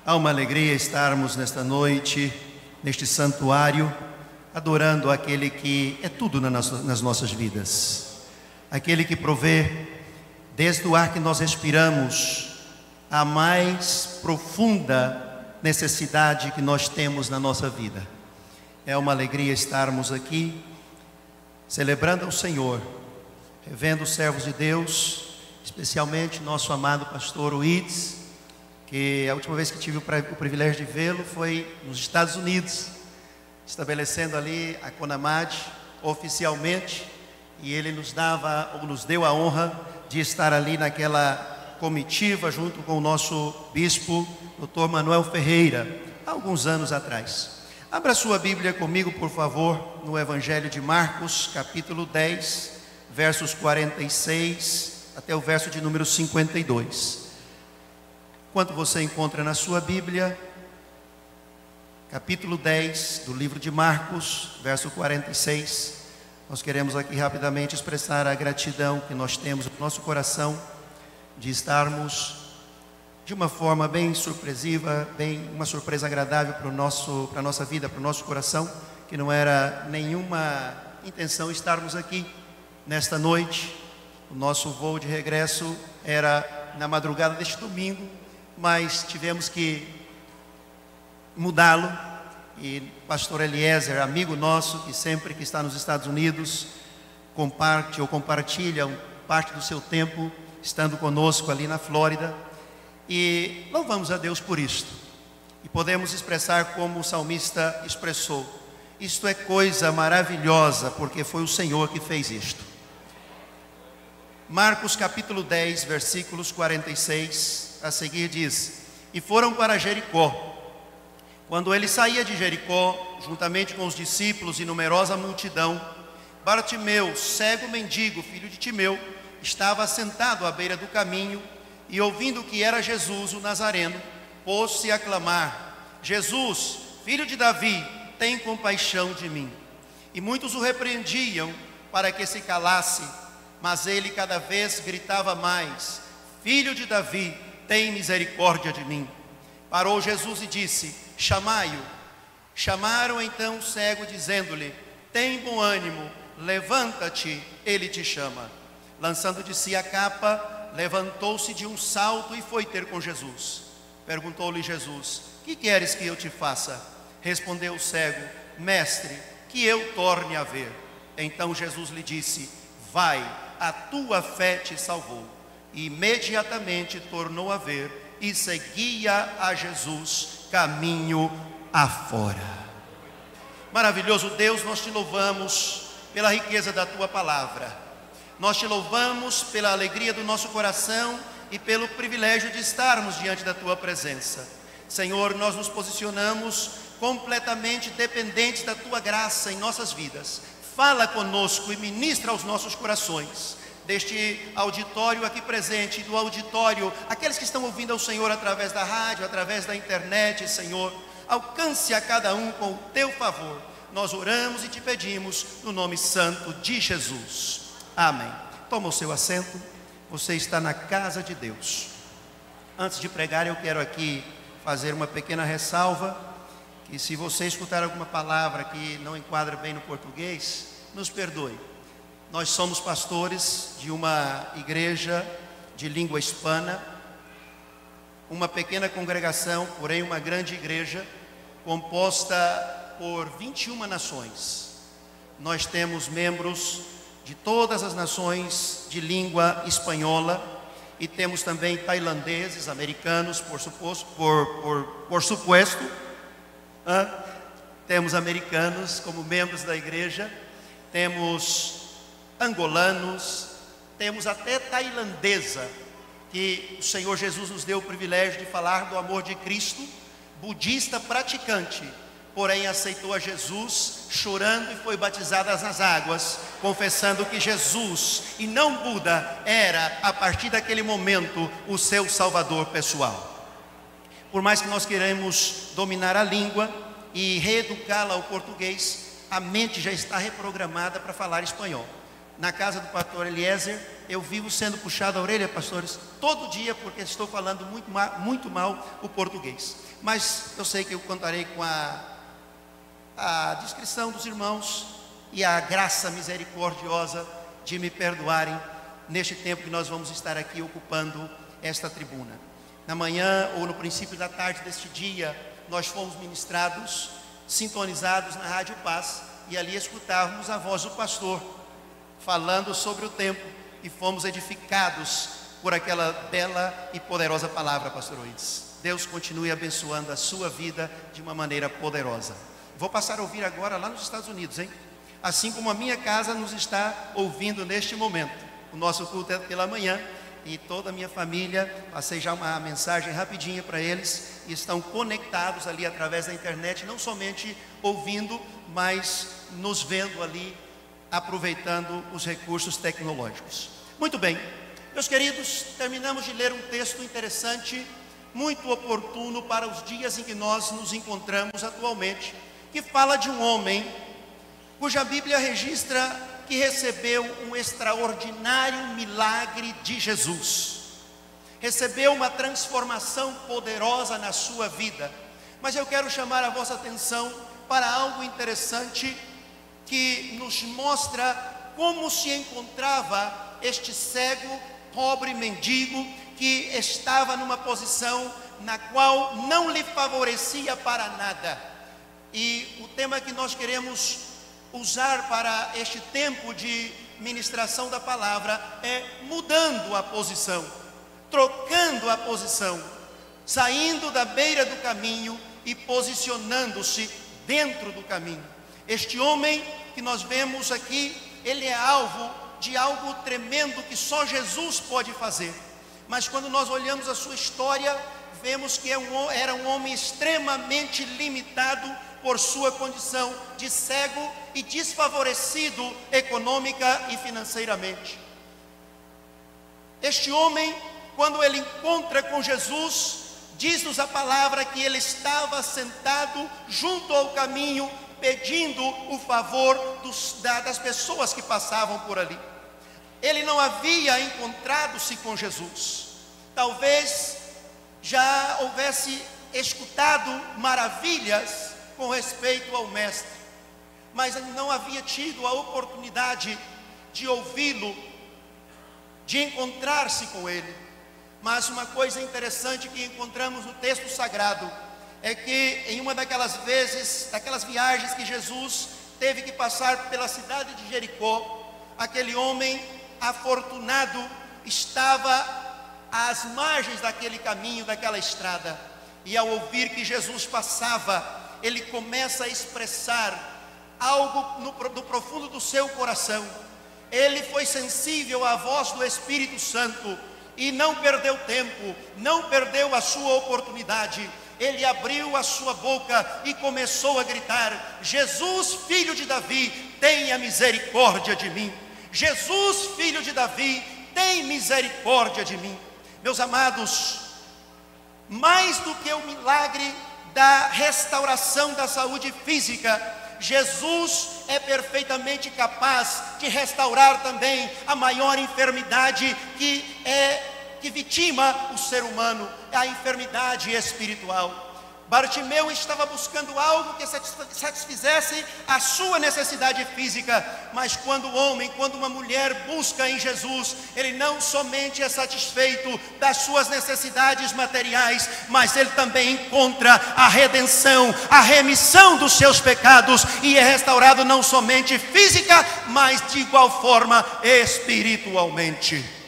Há uma alegria estarmos nesta noite, neste santuário, adorando aquele que é tudo nas nossas vidas. Aquele que provê, desde o ar que nós respiramos, a mais profunda necessidade que nós temos na nossa vida. É uma alegria estarmos aqui, celebrando ao Senhor, revendo os servos de Deus, especialmente nosso amado pastor Uides, que a última vez que tive o privilégio de vê-lo foi nos Estados Unidos, estabelecendo ali a Conamad oficialmente, e ele nos deu a honra de estar ali naquela comitiva junto com o nosso bispo, Dr. Manuel Ferreira, há alguns anos atrás. Abra sua Bíblia comigo, por favor, no Evangelho de Marcos, capítulo 10, versos 46 até o verso de número 52. Enquanto você encontra na sua Bíblia, capítulo 10 do livro de Marcos, verso 46, nós queremos aqui rapidamente expressar a gratidão que nós temos no nosso coração de estarmos de uma forma bem surpresiva, uma surpresa agradável para a nossa vida, para o nosso coração, que não era nenhuma intenção estarmos aqui nesta noite. O nosso voo de regresso era na madrugada deste domingo, mas tivemos que mudá-lo, e o pastor Eliezer, amigo nosso, que sempre que está nos Estados Unidos, compartilha parte do seu tempo, estando conosco ali na Flórida, e louvamos a Deus por isto, e podemos expressar como o salmista expressou: isto é coisa maravilhosa, porque foi o Senhor que fez isto. Marcos capítulo 10, versículos 46, a seguir diz: e foram para Jericó. Quando ele saía de Jericó, juntamente com os discípulos e numerosa multidão, Bartimeu, cego mendigo, filho de Timeu, estava sentado à beira do caminho, e ouvindo que era Jesus, o Nazareno, pôs-se a clamar: Jesus, filho de Davi, tem compaixão de mim. E muitos o repreendiam para que se calasse, mas ele cada vez gritava mais: Filho de Davi, tem misericórdia de mim. Parou Jesus e disse: chamai-o. Chamaram então o cego, dizendo-lhe: tem bom ânimo, levanta-te, ele te chama. Lançando de si a capa, levantou-se de um salto e foi ter com Jesus. Perguntou-lhe Jesus: que queres que eu te faça? Respondeu o cego: mestre, que eu torne a ver. Então Jesus lhe disse: vai, a tua fé te salvou. E imediatamente tornou a ver e seguia a Jesus caminho afora. Maravilhoso Deus, nós te louvamos pela riqueza da tua palavra. Nós te louvamos pela alegria do nosso coração e pelo privilégio de estarmos diante da tua presença. Senhor, nós nos posicionamos completamente dependentes da tua graça em nossas vidas. Fala conosco e ministra aos nossos corações, deste auditório aqui presente, do auditório, aqueles que estão ouvindo ao Senhor através da rádio, através da internet. Senhor, alcance a cada um com o teu favor. Nós oramos e te pedimos no nome santo de Jesus. Amém. Toma o seu assento, você está na casa de Deus. Antes de pregar, eu quero aqui fazer uma pequena ressalva, que se você escutar alguma palavra que não enquadra bem no português, nos perdoe. Nós somos pastores de uma igreja de língua hispana, uma pequena congregação, porém uma grande igreja, composta por 21 nações. Nós temos membros de todas as nações de língua espanhola, e temos também tailandeses, americanos, por supuesto. Temos americanos como membros da igreja, temos angolanos, temos até tailandesa, que o Senhor Jesus nos deu o privilégio de falar do amor de Cristo, budista praticante, porém aceitou a Jesus chorando e foi batizada nas águas, confessando que Jesus e não Buda era, a partir daquele momento, o seu salvador pessoal. Por mais que nós queremos dominar a língua e reeducá-la ao português, a mente já está reprogramada para falar espanhol. na casa do pastor Eliezer, eu vivo sendo puxado a orelha, pastores, todo dia, porque estou falando muito mal o português. Mas eu sei que eu contarei com a discrição dos irmãos e a graça misericordiosa de me perdoarem neste tempo que nós vamos estar aqui ocupando esta tribuna. Na manhã ou no princípio da tarde deste dia, nós fomos ministrados, sintonizados na Rádio Paz, e ali escutávamos a voz do pastor falando sobre o tempo, e fomos edificados por aquela bela e poderosa palavra, pastor Oides. Deus continue abençoando a sua vida de uma maneira poderosa. Vou passar a ouvir agora lá nos Estados Unidos, hein? Assim como a minha casa nos está ouvindo neste momento. O nosso culto é pela manhã, e toda a minha família, passei já uma mensagem rapidinha para eles, e estão conectados ali através da internet, não somente ouvindo, mas nos vendo ali, aproveitando os recursos tecnológicos. Muito bem, meus queridos, terminamos de ler um texto interessante, muito oportuno para os dias em que nós nos encontramos atualmente, que fala de um homem cuja Bíblia registra que recebeu um extraordinário milagre de Jesus, recebeu uma transformação poderosa na sua vida. Mas eu quero chamar a vossa atenção para algo interessante que nos mostra como se encontrava este cego, pobre mendigo, que estava numa posição na qual não lhe favorecia para nada. E o tema que nós queremos usar para este tempo de ministração da palavra é mudando a posição, trocando a posição, saindo da beira do caminho e posicionando-se dentro do caminho. Este homem que nós vemos aqui, ele é alvo de algo tremendo que só Jesus pode fazer. Mas quando nós olhamos a sua história, vemos que era um homem extremamente limitado por sua condição de cego e desfavorecido econômica e financeiramente. Este homem, quando ele encontra com Jesus, diz-nos a palavra que ele estava sentado junto ao caminho, pedindo o favor das pessoas que passavam por ali. Ele não havia encontrado-se com Jesus, talvez já houvesse escutado maravilhas com respeito ao mestre, mas não havia tido a oportunidade de ouvi-lo, de encontrar-se com ele. Mas uma coisa interessante que encontramos no texto sagrado é que em uma daquelas viagens que Jesus teve que passar pela cidade de Jericó, aquele homem afortunado estava às margens daquele caminho, daquela estrada, e ao ouvir que Jesus passava, ele começa a expressar algo no profundo do seu coração. Ele foi sensível à voz do Espírito Santo e não perdeu tempo, não perdeu a sua oportunidade. Ele abriu a sua boca e começou a gritar: Jesus, filho de Davi, tenha misericórdia de mim. Jesus, filho de Davi, tem misericórdia de mim. Meus amados, mais do que o milagre da restauração da saúde física, Jesus é perfeitamente capaz de restaurar também a maior enfermidade que vitima o ser humano, é a enfermidade espiritual. Bartimeu estava buscando algo que satisfizesse a sua necessidade física, mas quando uma mulher busca em Jesus, ele não somente é satisfeito das suas necessidades materiais, mas ele também encontra a redenção, a remissão dos seus pecados, e é restaurado não somente física, mas de igual forma espiritualmente.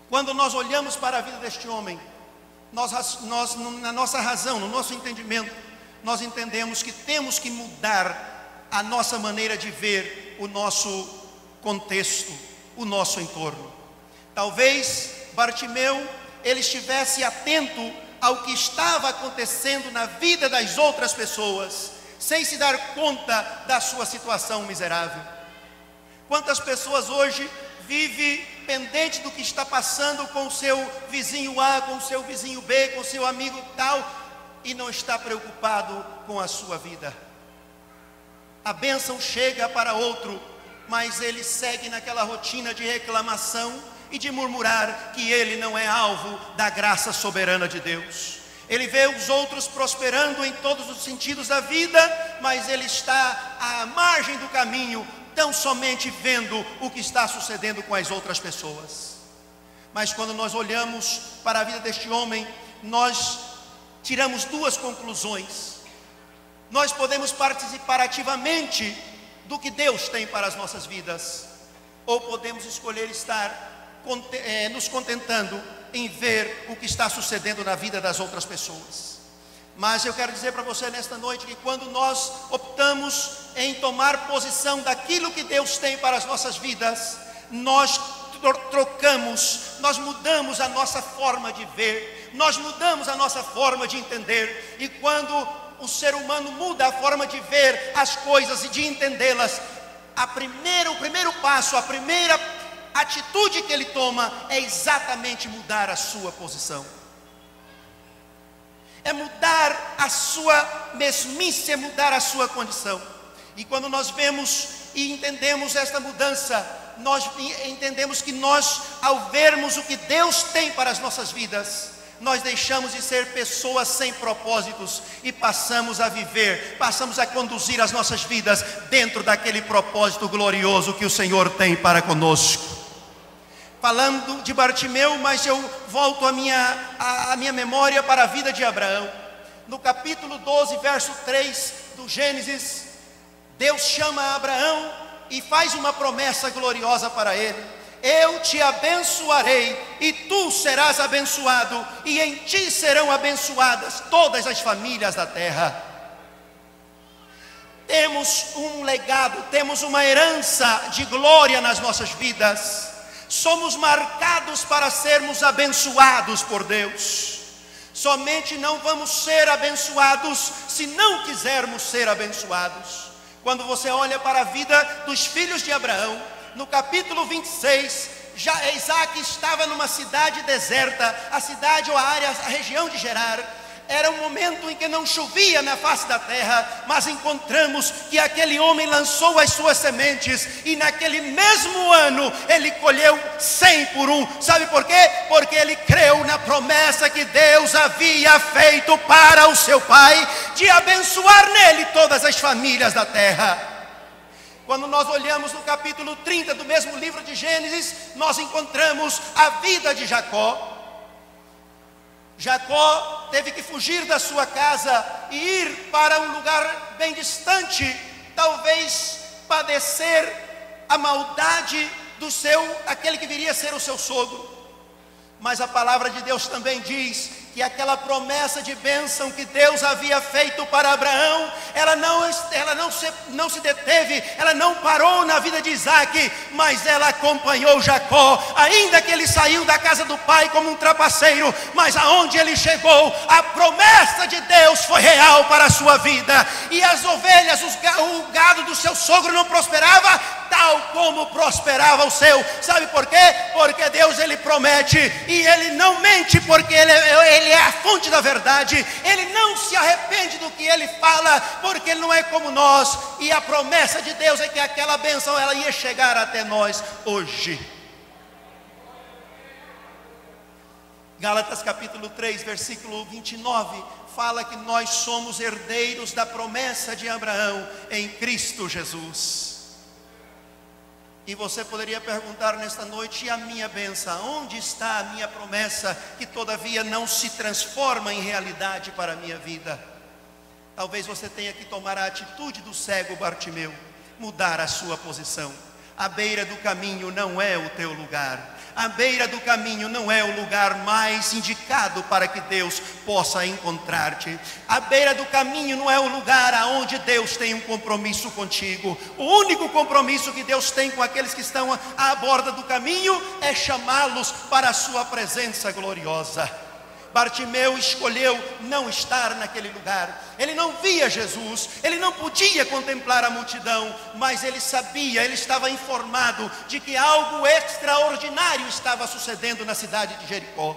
Quando nós olhamos para a vida deste homem, nós, na nossa razão, no nosso entendimento, nós entendemos que temos que mudar a nossa maneira de ver o nosso contexto, o nosso entorno. Talvez Bartimeu, ele estivesse atento ao que estava acontecendo na vida das outras pessoas, sem se dar conta da sua situação miserável. Quantas pessoas hoje vivem pendente do que está passando com o seu vizinho A, com o seu vizinho B, com o seu amigo tal, e não está preocupado com a sua vida. a bênção chega para outro, mas ele segue naquela rotina de reclamação e de murmurar que ele não é alvo da graça soberana de Deus. Ele vê os outros prosperando em todos os sentidos da vida, mas ele está à margem do caminho, tão somente vendo o que está sucedendo com as outras pessoas. Mas quando nós olhamos para a vida deste homem, nós tiramos duas conclusões. Nós podemos participar ativamente do que Deus tem para as nossas vidas, ou podemos escolher estar nos contentando em ver o que está sucedendo na vida das outras pessoas. Mas eu quero dizer para você nesta noite que quando nós optamos em tomar posição daquilo que Deus tem para as nossas vidas, nós trocamos, nós mudamos a nossa forma de ver, nós mudamos a nossa forma de entender. E quando o ser humano muda a forma de ver as coisas e de entendê-las, o primeiro passo, a primeira atitude que ele toma é exatamente mudar a sua posição, é mudar a sua mesmice, é mudar a sua condição. E quando nós vemos e entendemos esta mudança, nós entendemos que nós, ao vermos o que Deus tem para as nossas vidas, nós deixamos de ser pessoas sem propósitos e passamos a viver, passamos a conduzir as nossas vidas dentro daquele propósito glorioso que o Senhor tem para conosco. Falando de Bartimeu, mas eu volto a minha memória para a vida de Abraão. No capítulo 12, verso 3 do Gênesis, Deus chama Abraão e faz uma promessa gloriosa para ele: eu te abençoarei e tu serás abençoado, e em ti serão abençoadas todas as famílias da terra. Temos um legado, temos uma herança de glória nas nossas vidas. Somos marcados para sermos abençoados por Deus. Somente não vamos ser abençoados se não quisermos ser abençoados. Quando você olha para a vida dos filhos de Abraão, no capítulo 26, Isaac estava numa cidade deserta, a cidade ou a região de Gerar. Era um momento em que não chovia na face da terra, mas encontramos que aquele homem lançou as suas sementes, e naquele mesmo ano ele colheu 100 por 1. Sabe por quê? Porque ele creu na promessa que Deus havia feito para o seu pai, de abençoar nele todas as famílias da terra. Quando nós olhamos no capítulo 30 do mesmo livro de Gênesis, nós encontramos a vida de Jacó. Jacó teve que fugir da sua casa e ir para um lugar bem distante, talvez padecer a maldade aquele que viria a ser o seu sogro. Mas a palavra de Deus também diz que aquela promessa de bênção que Deus havia feito para Abraão, ela não se deteve, ela não parou na vida de Isaac, mas ela acompanhou Jacó, ainda que ele saiu da casa do pai como um trapaceiro, mas aonde ele chegou, a promessa de Deus foi real para a sua vida. E as ovelhas, o gado do seu sogro não prosperava, tal como prosperava o seu. Sabe por quê? Porque Deus, ele promete, e ele não mente, porque ele é a fonte da verdade. Ele não se arrepende do que ele fala, porque ele não é como nós. E a promessa de Deus é que aquela bênção, ela ia chegar até nós hoje. Gálatas capítulo 3, versículo 29, fala que nós somos herdeiros da promessa de Abraão em Cristo Jesus. E você poderia perguntar nesta noite: e a minha bênção? Onde está a minha promessa que todavia não se transforma em realidade para a minha vida? Talvez você tenha que tomar a atitude do cego Bartimeu, mudar a sua posição. A beira do caminho não é o teu lugar. A beira do caminho não é o lugar mais indicado para que Deus possa encontrar-te. A beira do caminho não é o lugar aonde Deus tem um compromisso contigo. O único compromisso que Deus tem com aqueles que estão à borda do caminho é chamá-los para a sua presença gloriosa. Bartimeu escolheu não estar naquele lugar. Ele não via Jesus, ele não podia contemplar a multidão, mas ele sabia, ele estava informado de que algo extraordinário estava sucedendo na cidade de Jericó.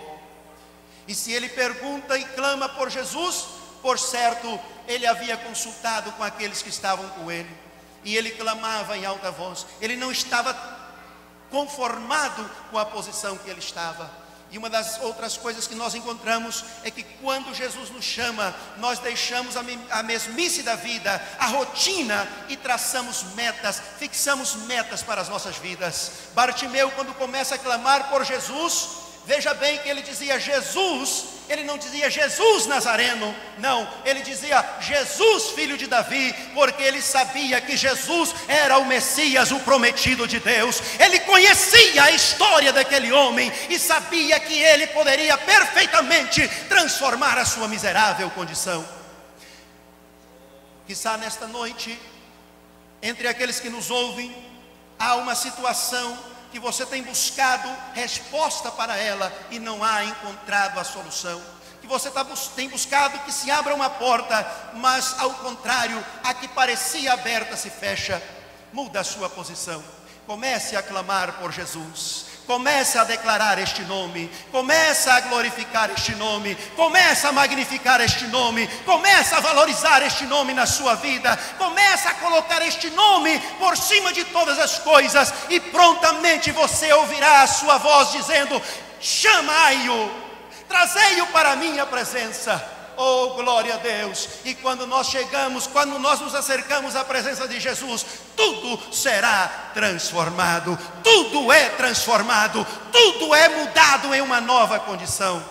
E se ele pergunta e clama por Jesus, por certo, ele havia consultado com aqueles que estavam com ele. e ele clamava em alta voz. Ele não estava conformado com a posição que ele estava. E uma das outras coisas que nós encontramos é que quando Jesus nos chama, nós deixamos a mesmice da vida, a rotina, e traçamos metas, fixamos metas para as nossas vidas. Bartimeu, quando começa a clamar por Jesus, veja bem que ele dizia Jesus, ele não dizia Jesus Nazareno, não, ele dizia Jesus, filho de Davi, porque ele sabia que Jesus era o Messias, o prometido de Deus. Ele conhecia a história daquele homem e sabia que ele poderia perfeitamente transformar a sua miserável condição. Quizá nesta noite, entre aqueles que nos ouvem, há uma situação que você tem buscado resposta para ela e não há encontrado a solução. Que você tem buscado que se abra uma porta, mas ao contrário, a que parecia aberta se fecha. Muda a sua posição. Comece a clamar por Jesus. Comece a declarar este nome, comece a glorificar este nome, comece a magnificar este nome, comece a valorizar este nome na sua vida, comece a colocar este nome por cima de todas as coisas, e prontamente você ouvirá a sua voz dizendo: chamai-o, trazei-o para a minha presença. Oh, glória a Deus! E quando nós chegamos, quando nós nos acercamos à presença de Jesus, tudo será transformado, tudo é transformado, tudo é mudado em uma nova condição.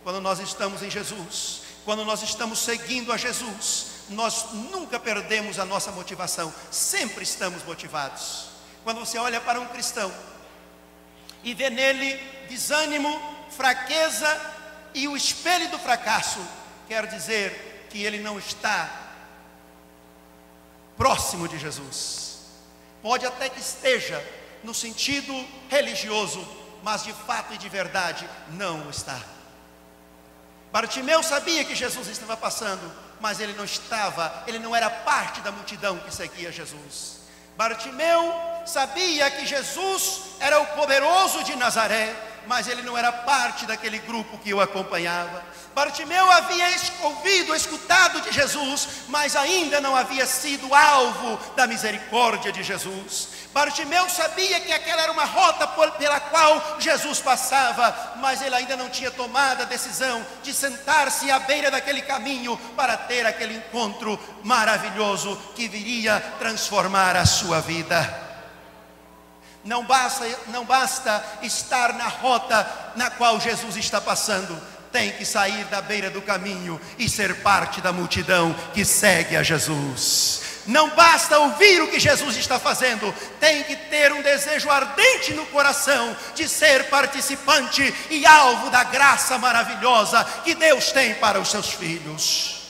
Quando nós estamos em Jesus, quando nós estamos seguindo a Jesus, nós nunca perdemos a nossa motivação, sempre estamos motivados. Quando você olha para um cristão e vê nele desânimo, fraqueza e o espelho do fracasso, quer dizer que ele não está próximo de Jesus. Pode até que esteja no sentido religioso, mas de fato e de verdade não está. Bartimeu sabia que Jesus estava passando, mas ele não era parte da multidão que seguia Jesus. Bartimeu sabia que Jesus era o poderoso de Nazaré, mas ele não era parte daquele grupo que o acompanhava. Bartimeu havia escutado de Jesus, mas ainda não havia sido alvo da misericórdia de Jesus. Bartimeu sabia que aquela era uma rota pela qual Jesus passava, mas ele ainda não tinha tomado a decisão de sentar-se à beira daquele caminho para ter aquele encontro maravilhoso que viria transformar a sua vida. Não basta estar na rota na qual Jesus está passando, tem que sair da beira do caminho e ser parte da multidão que segue a Jesus. Não basta ouvir o que Jesus está fazendo, tem que ter um desejo ardente no coração de ser participante e alvo da graça maravilhosa que Deus tem para os seus filhos.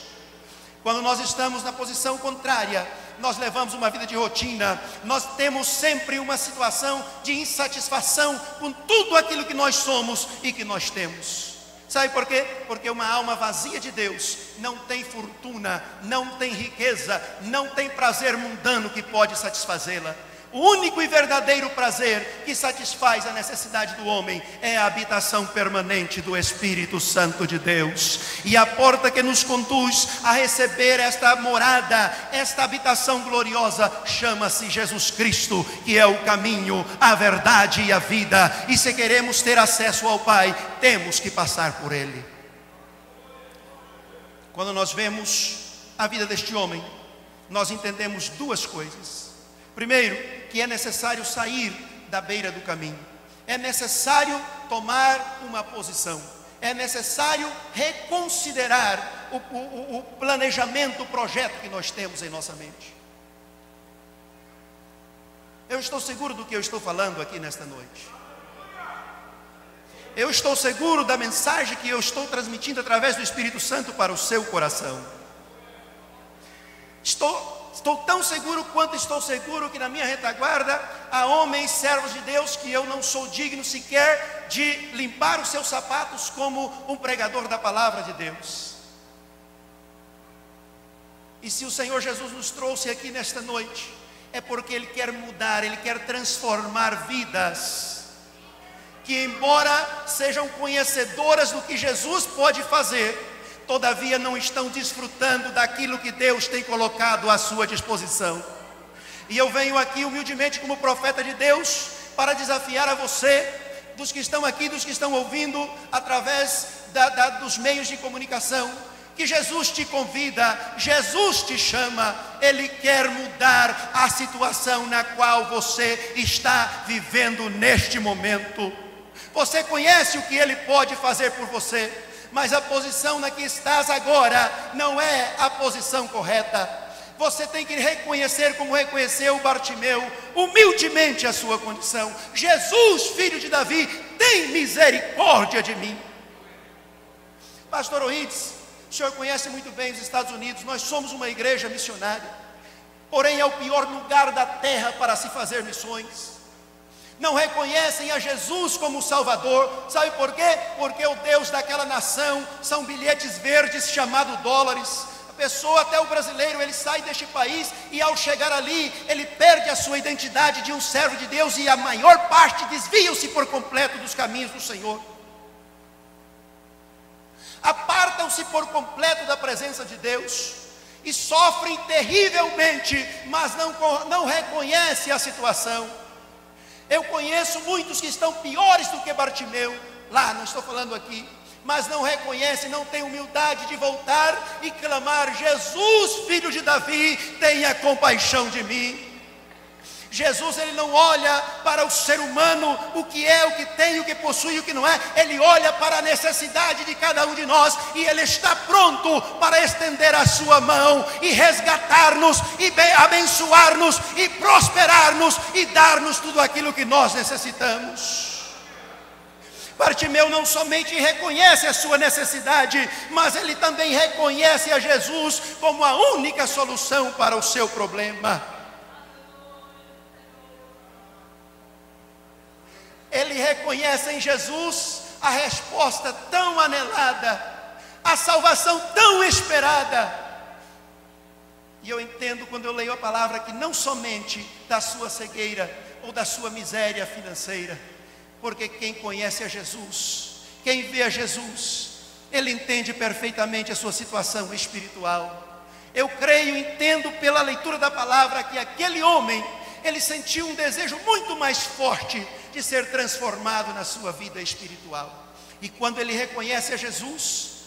Quando nós estamos na posição contrária, nós levamos uma vida de rotina, nós temos sempre uma situação de insatisfação com tudo aquilo que nós somos e que nós temos. Sabe por quê? Porque uma alma vazia de Deus não tem fortuna, não tem riqueza, não tem prazer mundano que pode satisfazê-la. O único e verdadeiro prazer que satisfaz a necessidade do homem é a habitação permanente do Espírito Santo de Deus. E a porta que nos conduz a receber esta morada, esta habitação gloriosa, chama-se Jesus Cristo, que é o caminho, a verdade e a vida. E se queremos ter acesso ao Pai, temos que passar por Ele. Quando nós vemos a vida deste homem, nós entendemos duas coisas. Primeiro, que é necessário sair da beira do caminho, é necessário tomar uma posição, é necessário reconsiderar o planejamento, o projeto que nós temos em nossa mente. Eu estou seguro do que eu estou falando aqui nesta noite. Eu estou seguro da mensagem que eu estou transmitindo através do Espírito Santo para o seu coração. Estou tão seguro quanto estou seguro que na minha retaguarda há homens, servos de Deus, que eu não sou digno sequer de limpar os seus sapatos como um pregador da palavra de Deus. E se o Senhor Jesus nos trouxe aqui nesta noite, é porque Ele quer mudar, Ele quer transformar vidas, que embora sejam conhecedoras do que Jesus pode fazer, todavia não estão desfrutando daquilo que Deus tem colocado à sua disposição. E eu venho aqui humildemente como profeta de Deus para desafiar a você, dos que estão aqui, dos que estão ouvindo através dos meios de comunicação, que Jesus te convida, Jesus te chama, Ele quer mudar a situação na qual você está vivendo neste momento. Você conhece o que Ele pode fazer por você, mas a posição na que estás agora não é a posição correta. Você tem que reconhecer, como reconheceu Bartimeu, humildemente a sua condição. Jesus, filho de Davi, tem misericórdia de mim. Pastor Oides, o senhor conhece muito bem os Estados Unidos. Nós somos uma igreja missionária, porém é o pior lugar da terra para se fazer missões. Não reconhecem a Jesus como Salvador. Sabe por quê? Porque o Deus daquela nação são bilhetes verdes chamados dólares. A pessoa, até o brasileiro, ele sai deste país e ao chegar ali, ele perde a sua identidade de um servo de Deus e a maior parte desviam-se por completo dos caminhos do Senhor. Apartam-se por completo da presença de Deus e sofrem terrivelmente, mas não reconhecem a situação. Eu conheço muitos que estão piores do que Bartimeu, lá, não estou falando aqui, mas não reconhecem, não têm humildade de voltar e clamar: Jesus, filho de Davi, tenha compaixão de mim. Jesus, ele não olha para o ser humano, o que é, o que tem, o que possui, o que não é. Ele olha para a necessidade de cada um de nós e Ele está pronto para estender a sua mão e resgatar-nos e abençoar-nos e prosperar-nos e dar-nos tudo aquilo que nós necessitamos. Bartimeu não somente reconhece a sua necessidade, mas ele também reconhece a Jesus como a única solução para o seu problema. Ele reconhece em Jesus a resposta tão anelada, a salvação tão esperada. E eu entendo, quando eu leio a palavra, que não somente da sua cegueira ou da sua miséria financeira, porque quem conhece a Jesus, quem vê a Jesus, ele entende perfeitamente a sua situação espiritual. Eu creio, entendo pela leitura da palavra que aquele homem, ele sentiu um desejo muito mais forte de ser transformado na sua vida espiritual. E quando ele reconhece a Jesus,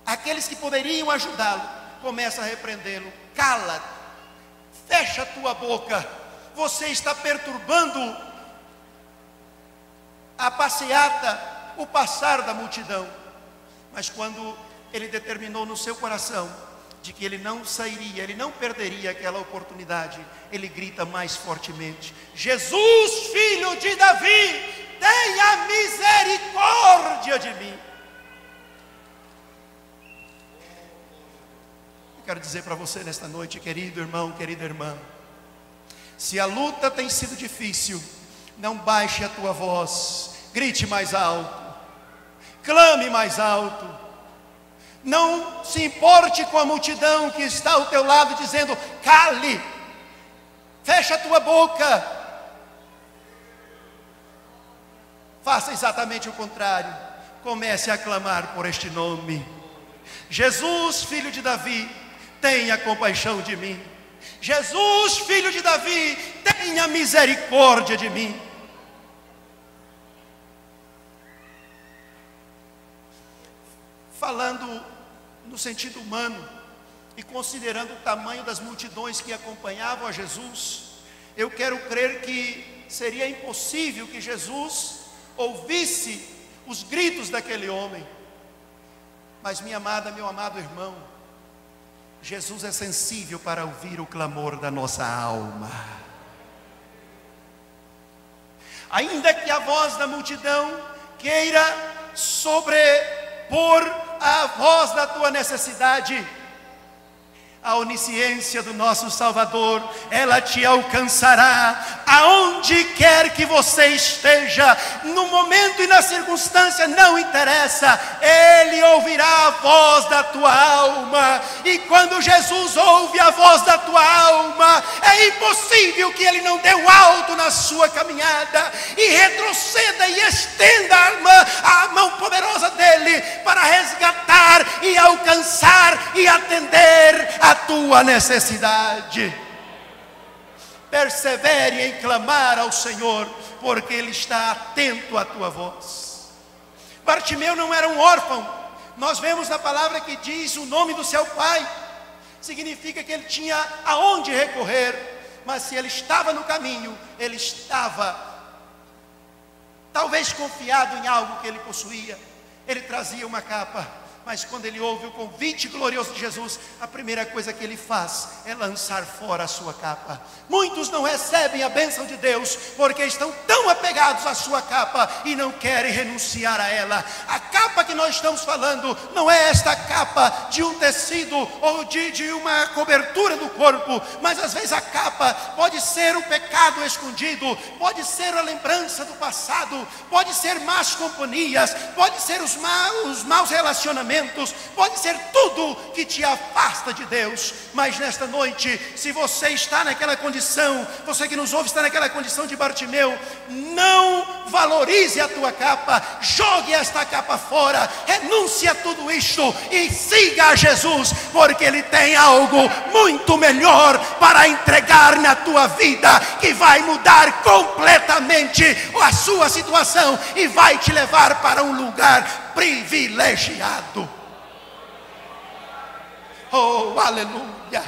aqueles que poderiam ajudá-lo começam a repreendê-lo: cala, fecha a tua boca, você está perturbando a passeata, o passar da multidão. Mas quando ele determinou no seu coração de que ele não sairia, ele não perderia aquela oportunidade, ele grita mais fortemente: Jesus, filho de Davi, tenha misericórdia de mim. Eu quero dizer para você nesta noite, querido irmão, querida irmã, se a luta tem sido difícil, não baixe a tua voz, grite mais alto, clame mais alto. Não se importe com a multidão que está ao teu lado dizendo: cale, fecha a tua boca. Faça exatamente o contrário. Comece a clamar por este nome: Jesus, filho de Davi, tenha compaixão de mim. Jesus, filho de Davi, tenha misericórdia de mim. Falando no sentido humano e considerando o tamanho das multidões que acompanhavam a Jesus, eu quero crer que seria impossível que Jesus ouvisse os gritos daquele homem. Mas minha amada, meu amado irmão, Jesus é sensível para ouvir o clamor da nossa alma. Ainda que a voz da multidão queira sobrepor a voz da tua necessidade, a onisciência do nosso Salvador, ela te alcançará aonde quer que você esteja, no momento e na circunstância, não interessa, Ele ouvirá a voz da tua alma. E quando Jesus ouve a voz da tua alma, é impossível que Ele não dê um alto na sua caminhada e retroceda e estenda a mão poderosa dEle para resgatar e alcançar e atender a tua tua necessidade. Persevere em clamar ao Senhor, porque Ele está atento à tua voz. Bartimeu não era um órfão. Nós vemos na palavra que diz o nome do seu pai. Significa que ele tinha aonde recorrer. Mas se ele estava no caminho, ele estava talvez confiado em algo que ele possuía. Ele trazia uma capa. Mas quando ele ouve o convite glorioso de Jesus, a primeira coisa que ele faz é lançar fora a sua capa. Muitos não recebem a bênção de Deus porque estão tão apegados à sua capa e não querem renunciar a ela. A capa que nós estamos falando não é esta capa de um tecido ou de uma cobertura do corpo, mas às vezes a capa pode ser o pecado escondido, pode ser a lembrança do passado, pode ser más companhias, pode ser os maus relacionamentos, pode ser tudo que te afasta de Deus. Mas nesta noite, se você está naquela condição, você que nos ouve está naquela condição de Bartimeu, não valorize a tua capa, jogue esta capa fora, renuncie a tudo isto e siga a Jesus, porque Ele tem algo muito melhor para entregar na tua vida, que vai mudar completamente a sua situação e vai te levar para um lugar privilegiado. Oh, aleluia!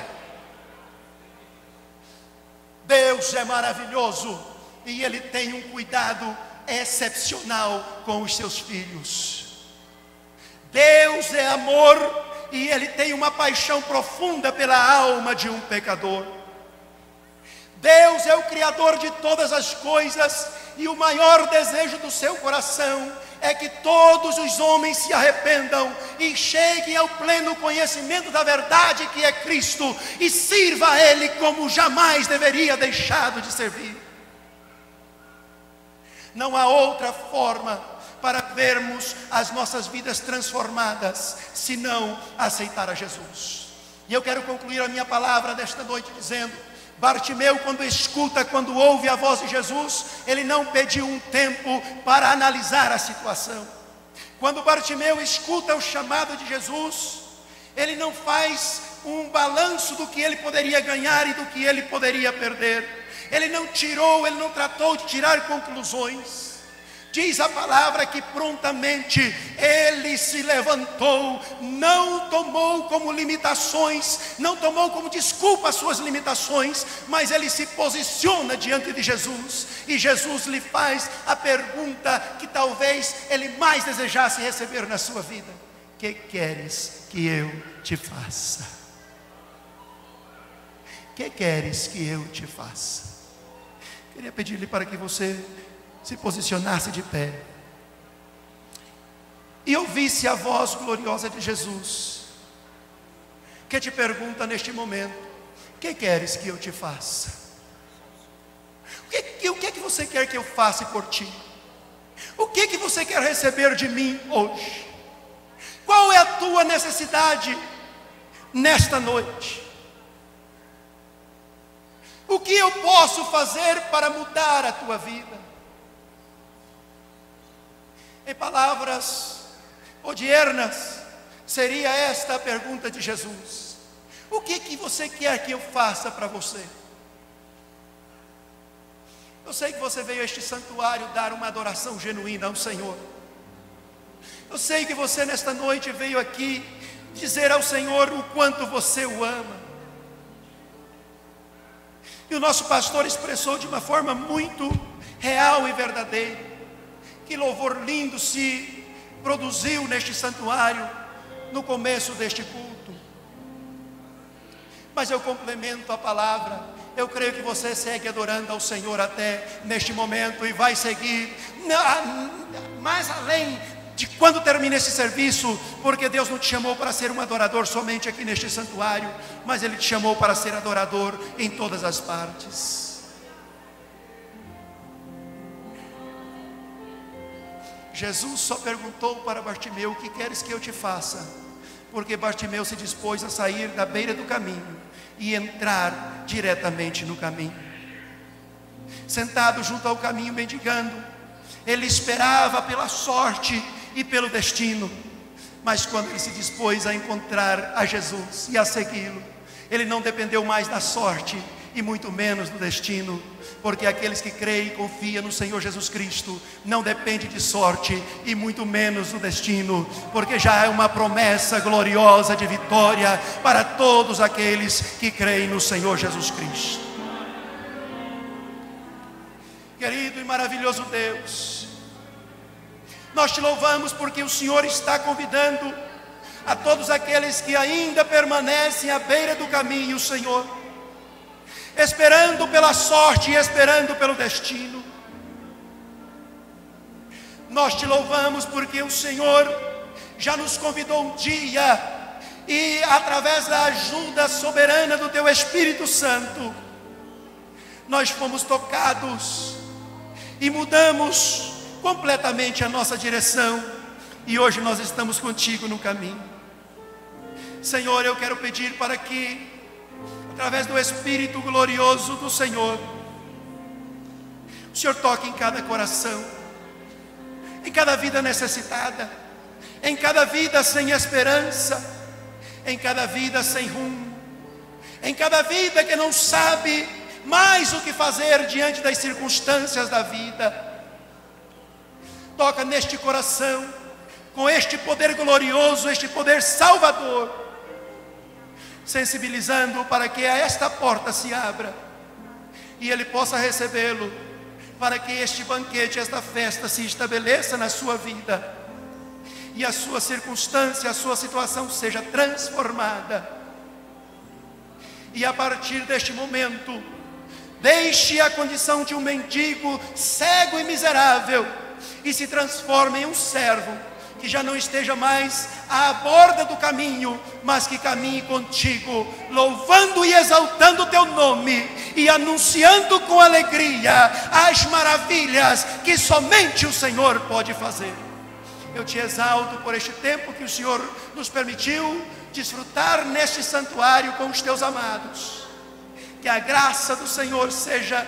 Deus é maravilhoso e Ele tem um cuidado excepcional com os seus filhos. Deus é amor e Ele tem uma paixão profunda pela alma de um pecador. Deus é o Criador de todas as coisas e o maior desejo do seu coração é que todos os homens se arrependam e cheguem ao pleno conhecimento da verdade que é Cristo e sirva a Ele como jamais deveria deixado de servir. Não há outra forma para vermos as nossas vidas transformadas senão aceitar a Jesus. E eu quero concluir a minha palavra desta noite dizendo: Bartimeu, quando ouve a voz de Jesus, ele não pediu um tempo para analisar a situação. Quando Bartimeu escuta o chamado de Jesus, ele não faz um balanço do que ele poderia ganhar e do que ele poderia perder. Ele não tratou de tirar conclusões. Diz a palavra que prontamente ele se levantou, não tomou como limitações, não tomou como desculpa as suas limitações, mas ele se posiciona diante de Jesus, e Jesus lhe faz a pergunta que talvez ele mais desejasse receber na sua vida: que queres que eu te faça? Que queres que eu te faça? Queria pedir-lhe para que você se posicionasse de pé e ouvisse a voz gloriosa de Jesus, que te pergunta neste momento: que queres que eu te faça? O que é que você quer que eu faça por ti? O que é que você quer receber de mim hoje? Qual é a tua necessidade nesta noite? O que eu posso fazer para mudar a tua vida? Em palavras odiernas, seria esta a pergunta de Jesus: o que que você quer que eu faça para você? Eu sei que você veio a este santuário dar uma adoração genuína ao Senhor. Eu sei que você nesta noite veio aqui dizer ao Senhor o quanto você o ama. E o nosso pastor expressou de uma forma muito real e verdadeira. Que louvor lindo se produziu neste santuário no começo deste culto. Mas eu complemento a palavra. Eu creio que você segue adorando ao Senhor até neste momento e vai seguir mais além de quando termina esse serviço, porque Deus não te chamou para ser um adorador somente aqui neste santuário, mas Ele te chamou para ser adorador em todas as partes. Jesus só perguntou para Bartimeu: o que queres que eu te faça? Porque Bartimeu se dispôs a sair da beira do caminho e entrar diretamente no caminho. Sentado junto ao caminho mendigando, ele esperava pela sorte e pelo destino. Mas quando ele se dispôs a encontrar a Jesus e a segui-lo, ele não dependeu mais da sorte e muito menos do destino, porque aqueles que creem e confiam no Senhor Jesus Cristo não depende de sorte e muito menos do destino, porque já é uma promessa gloriosa de vitória para todos aqueles que creem no Senhor Jesus Cristo. Querido e maravilhoso Deus, nós te louvamos porque o Senhor está convidando a todos aqueles que ainda permanecem à beira do caminho, Senhor, esperando pela sorte e esperando pelo destino. Nós te louvamos porque o Senhor já nos convidou um dia, e através da ajuda soberana do Teu Espírito Santo, nós fomos tocados e mudamos completamente a nossa direção, e hoje nós estamos contigo no caminho. Senhor, eu quero pedir para que, através do Espírito glorioso do Senhor, o Senhor toque em cada coração, em cada vida necessitada, em cada vida sem esperança, em cada vida sem rumo, em cada vida que não sabe mais o que fazer diante das circunstâncias da vida. Toca neste coração, com este poder glorioso, este poder salvador, sensibilizando para que esta porta se abra e ele possa recebê-lo, para que este banquete, esta festa se estabeleça na sua vida e a sua circunstância, a sua situação seja transformada. E a partir deste momento, deixe a condição de um mendigo cego e miserável e se transforme em um servo que já não esteja mais à borda do caminho, mas que caminhe contigo, louvando e exaltando o teu nome e anunciando com alegria as maravilhas que somente o Senhor pode fazer. Eu te exalto por este tempo que o Senhor nos permitiu desfrutar neste santuário com os teus amados. Que a graça do Senhor seja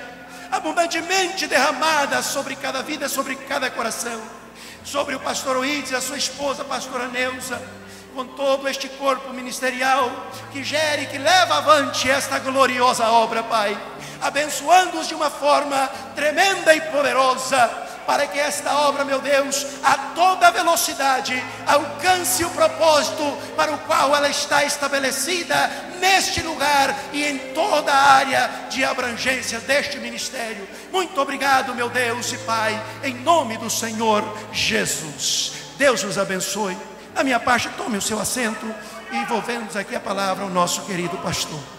abundantemente derramada sobre cada vida, sobre cada coração, sobre o pastor Oídes e a sua esposa, a pastora Neuza, com todo este corpo ministerial que gere, que leva avante esta gloriosa obra, Pai, abençoando-os de uma forma tremenda e poderosa, para que esta obra, meu Deus, a toda velocidade, alcance o propósito para o qual ela está estabelecida neste lugar e em toda a área de abrangência deste ministério. Muito obrigado, meu Deus e Pai, em nome do Senhor Jesus. Deus nos abençoe. Da minha parte, tome o seu assento e envolvemos aqui a palavra ao nosso querido pastor.